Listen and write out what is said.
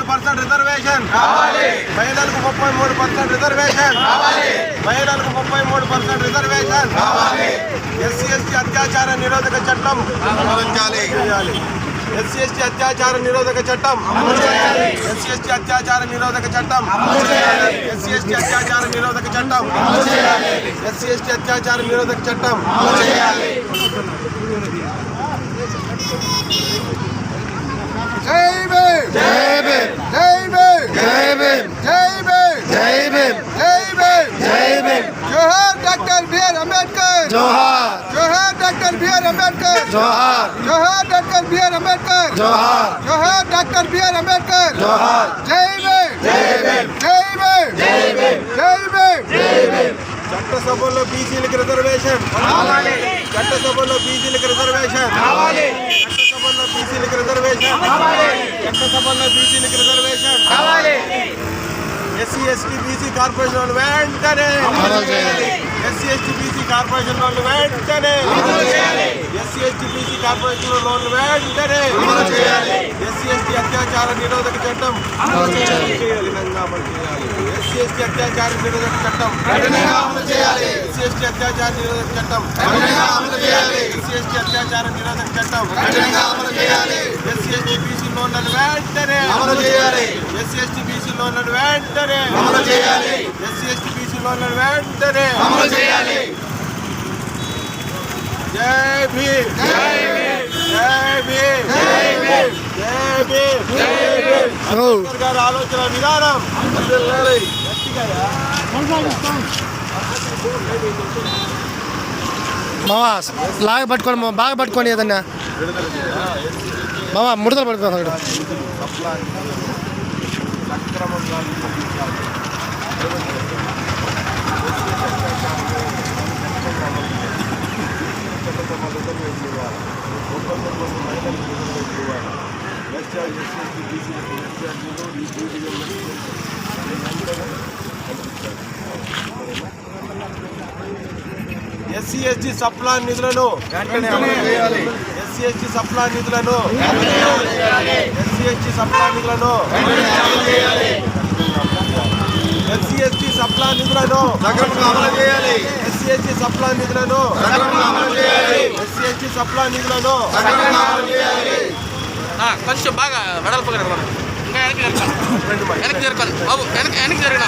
33% reservation, మహిళలకు 33% reservation, మహిళలకు 33% reservation, SC ST అత్యాచార నిరోధక చట్టం చేయాలి. ఎస్సీ ఎస్టీ అత్యాచార నిరోధక చట్టం, ఎస్సీ ఎస్టీ అత్యాచార నిరోధక చట్టం, ఎస్సీ ఎస్టీ అత్యాచార నిరోధక చట్టం, ఎస్సీ ఎస్టీ అత్యాచార నిరోధక చట్టం. జై భీమ్, జై భీమ్, జై భీమ్, జై భీమ్, జై భీమ్, జై భీమ్, జై భీమ్, జై భీమ్. జోహార్ డాక్టర్ బిఆర్ అంబేద్కర్, జోహార్. జోహార్ డాక్టర్ బిఆర్ అంబేద్కర్, జోహార్. జోహార్ డాక్టర్ బిఆర్ అంబేద్కర్, జోహార్. జోహార్ డాక్టర్ బిఆర్ అంబేద్కర్, జోహార్. జై భీమ్, జై భీమ్, జై భీమ్, జై భీమ్, జై భీమ్, జై భీమ్. చట్టసభలో బీసీలకు రిజర్వేషన్ కావాలి, చట్టసభలో బీసీలకు రిజర్వేషన్ కావాలి, చట్టసభలో బీసీలకు రిజర్వేషన్ కావాలి, చట్టసభలో బీసీలకు రిజర్వేషన్ కావాలి. ఎస్సీ ఎస్టీ బీసీ కార్పొరేషన్ వెంటనే, ఎస్సీ ఎస్టీ బీసీ కార్పొరేషన్ వాళ్ళు వెంటనే, ఎస్సీ ఎస్టీ బీసీ కార్పొరేషన్ లోన్లు వెంటనే, ఎస్సీ ఎస్టీ అత్యాచార నిరోధక చట్టం చేయాలి. ఎస్సీ ఎస్టీ అత్యాచార నిరోధక చట్టం, ఎస్సీ ఎస్టీ అత్యాచార నిరోధక చట్టం, ఎస్సీ ఎస్టీ అత్యాచార నిరోధక చట్టం, ఎస్సీ ఎస్టీ బీసీ లోన్లను వెంటనే అమలు చేయాలి, ఎస్సీ ఎస్టీ బీసీ లోన్లను వెంటనే అమలు చేయాలి, ఎస్సీ ఎస్టీ బీసీ లోన్లను వెంటనే అమలు చేయాలి. జై భీమ్, జై భీమ్, జై భీమ్, జై భీమ్, జై భీమ్, జై భీమ్. అంబేద్కర్ గారి ఆలోచన విధానం మావా లాగ పట్టుకోండి, బాగా పట్టుకోండి ఏదన్నా మావా ముడతలు పట్టుకోండి. ఎస్సీ ఎస్టీ సప్లా నిధులను, ఎస్సీ ఎస్టీ సప్లా నిధులను, ఎస్సీ ఎస్టీ సప్లా నిధులను, ఎస్సీ ఎస్టీ సప్లా నిధులను అమలు చేయాలి, ఎస్సీ ఎస్టీ సప్లా నిధులను అమలు చేయాలి, ఎస్సీ ఎస్టీ సప్లా నిధులను అమలు చేయాలి. కొంచెం బాగా వెడల్పుగా ఇంకా వెనక్కి జరగాలి బాబు, వెనక్కి జరిగిన